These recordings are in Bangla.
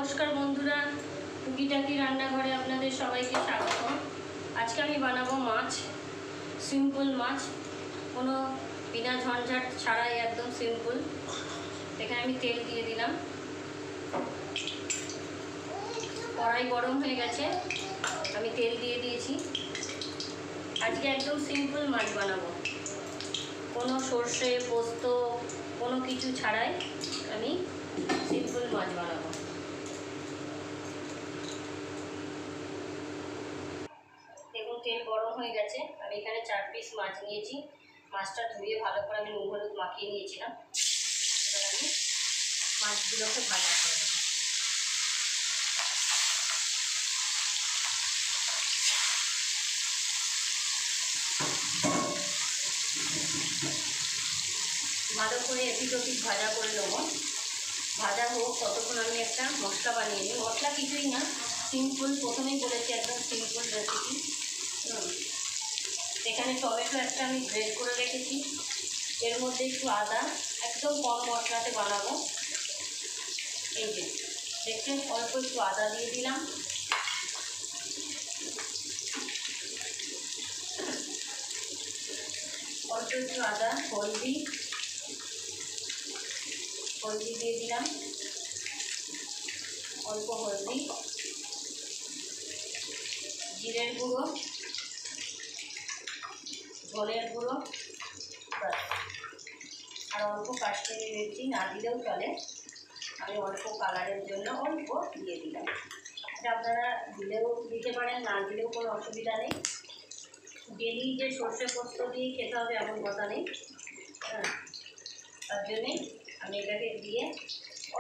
নমস্কার বন্ধুরা, টুকিটাকি রান্নাঘরে আপনাদের সবাইকে স্বাগত। আজকে আমি বানাবো মাছ, সিম্পল মাছ, কোনো বিনা ঝঞ্ঝাট ছাড়াই একদম সিম্পল। এখানে আমি তেল দিয়ে দিলাম, কড়াই গরম হয়ে গেছে, আমি তেল দিয়ে দিয়েছি। আজকে একদম সিম্পল মাছ বানাবো, কোনো সর্ষে পোস্ত কোনো কিছু ছাড়াই আমি সিম্পল মাছ বানাবো। দেখুন তেল গরম হয়ে গেছে, আমি এখানে 4 পিস মাছ নিয়েছি। মাছটা ধুয়ে ভালো করে আমি নুন হলুদ মাখিয়ে নিয়েছিলাম। এবার আমি মাছগুলোকে ভাজা করে দেবো। ভালো করে এপিট ওপিট ভাজা করে নেবো। ভাজা হোক ততক্ষণ আমি একটা মশলা বানিয়ে নিই। মশলা কিছুই না, সিম্পল, প্রথমেই বলেছি একদম সিম্পল রেসিপি। এখানে টমেটো একটা আমি গ্রেট করে রেখেছি, এর মধ্যে একটু আদা, একদম কম মশলাতে বানাবো। এই যে দেখছেন, অল্প একটু আদা দিয়ে দিলাম, অল্প একটু আদা, হলদি দিয়ে দিলাম, অল্প হলদি, জিরের গুঁড়ো, ধনের গুঁড়ো, আর অল্প কাশ্মীরি মির্চি, না দিলেও চলে, আমি অল্প কালারের জন্য অল্প দিয়ে দিলাম। এটা আপনারা দিলেও দিতে পারেন, না দিলেও কোনো অসুবিধা নেই। ডেলি যে সর্ষে পোস্ত দিয়ে খেতে হবে এমন কথা নেই। তার জন্যে আমি এটাকে দিয়ে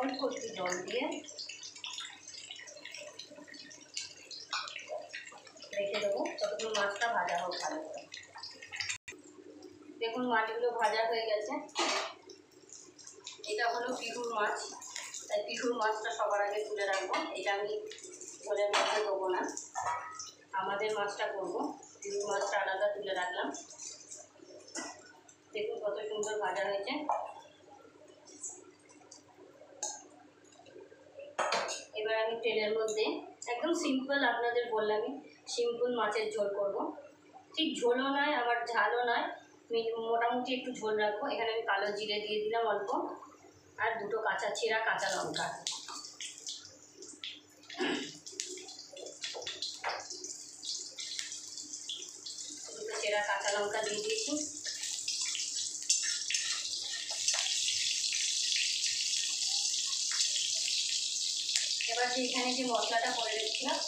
অল্প একটু জল দিয়ে রেখে দেবো, ততক্ষণ মাছটা ভাজা হোক ভালো করে। দেখুন মাছগুলো ভাজা হয়ে গেছে। এটা হলো পিহুর মাছ, তাই পিহুর মাছটা সবার আগে তুলে রাখবো। এটা আমি ঝোলের মধ্যে দেবো না, আমাদের মাছটা করবো। পিহুর মাছটা আলাদা তুলে রাখলাম। দেখুন কত সুন্দর ভাজা হয়েছে। এবার আমি তেলের মধ্যে একদম সিম্পল, আপনাদের বললামই সিম্পল মাছের ঝোল করব। ঠিক ঝোলও নয় আবার ঝালও নয়, মোটামুটি একটু ঝোল রাখবো। এখানে আমি কালো জিরে দিয়ে দিলাম অল্প, আর দুটো ছেঁড়া কাঁচা লঙ্কা। দুটো ছেঁড়া কাঁচা লঙ্কা দিয়ে দিয়েছি। এবার যে এখানে যে মশলাটা করে রেখেছিলাম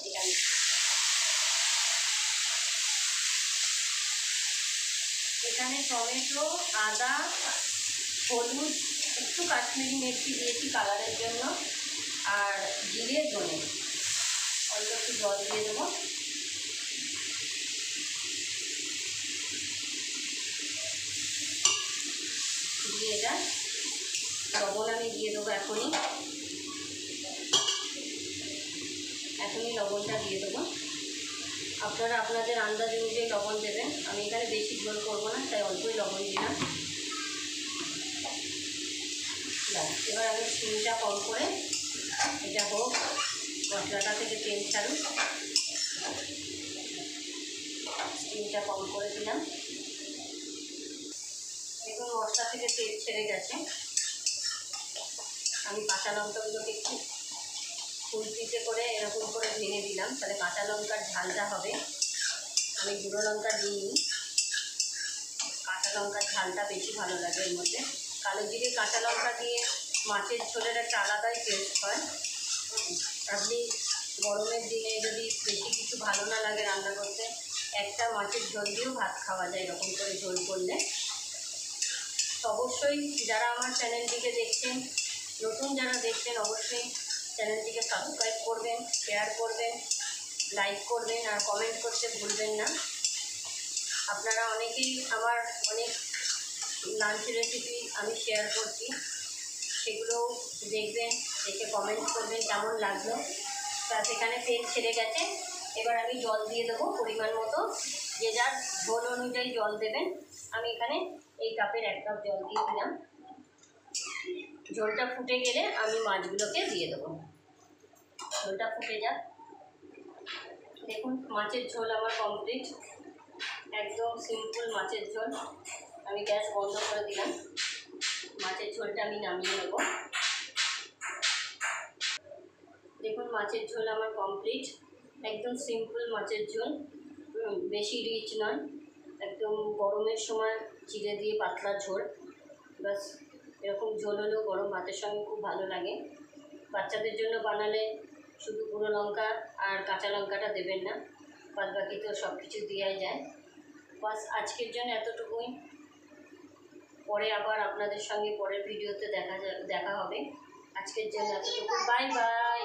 এখানে টমেটো, আদা, হলুদ, একটু কাশ্মীরি মির্চি দিয়েছি কালারের জন্য, আর জিরে, ধনে, অল্প একটু জল দিয়ে দেবো। দিয়ে এটা লবণ আমি দিয়ে দেবো এখনই লবণটা দিয়ে দেবো। আপনারা আপনাদের আন্দাজ অনুযায়ী লবণ দেবেন। আমি এখানে বেশি ঝোল করবো না, তাই অল্পই লবণ দিলাম। এবার আমি স্টিমটা কম করে এটা হোক, মশলাটা থেকে তেল ছাড়ুক। স্টিমটা কম করে দিলাম। দেখুন মশলা থেকে তেল ছেড়ে গেছে। আমি কাঁচা লঙ্কাগুলোকে একটু ফুল পিসে করে এরকম করে ভেঙে দিলাম, তাহলে কাঁচা লঙ্কার ঝালটা হবে। আমি গুঁড়ো লঙ্কা দিইনি, কাঁচা লঙ্কার ঝালটা বেশি ভালো লাগে এর মধ্যে। কালো জিরে কাঁচা লঙ্কা দিয়ে মাছের ঝোলের একটা আলাদাই টেস্ট হয়। আপনি গরমের দিনে যদি বেশি কিছু ভালো না লাগে রান্না করতে, একটা মাছের ঝোল দিয়েও ভাত খাওয়া যায় এরকম করে ঝোল করলে। তো অবশ্যই যারা আমার চ্যানেলটিকে দেখছেন, নতুন যারা দেখছেন, অবশ্যই চ্যানেলটিকে সাবস্ক্রাইব করবেন, শেয়ার করবেন, লাইক করবেন, আর কমেন্ট করতে ভুলবেন না। আপনারা অনেকেই আমার অনেক লাঞ্চ রেসিপি আমি শেয়ার করছি, সেগুলো দেখবেন, দেখে কমেন্ট করবেন কেমন লাগলো। তা সেখানে তেল ছেড়ে গেছে। এবার আমি জল দিয়ে দেবো পরিমাণ মতো, যে যার ঝোল অনুযায়ী জল দেবেন। আমি এখানে এই কাপের 1 কাপ জল দিয়ে দিলাম। ঝোলটা ফুটে গেলে আমি মাছগুলোকে দিয়ে দেবো। ঝোলটা ফুটে যাক। দেখুন মাছের ঝোল আমার কমপ্লিট, একদম সিম্পল মাছের ঝোল। আমি গ্যাস বন্ধ করে দিলাম, মাছের ঝোলটা আমি নামিয়ে নেব। দেখুন মাছের ঝোল আমার কমপ্লিট, একদম সিম্পল মাছের ঝোল, বেশি রিচ নয়, একদম গরমের সময় চিড়ে দিয়ে পাতলা ঝোল। বাস এরকম ঝোল হলেও গরম ভাতের সঙ্গে খুব ভালো লাগে। বাচ্চাদের জন্য বানালে শুধু গুঁড়ো লঙ্কা আর কাঁচা লঙ্কাটা দেবেন না, বাদ বাকি তো সব কিছু দেওয়াই যায়। বাস আজকের জন্য এতটুকুই, পরে আবার আপনাদের সঙ্গে পরের ভিডিওতে দেখা হবে। আজকের জন্য এতটুকু, বাই বাই।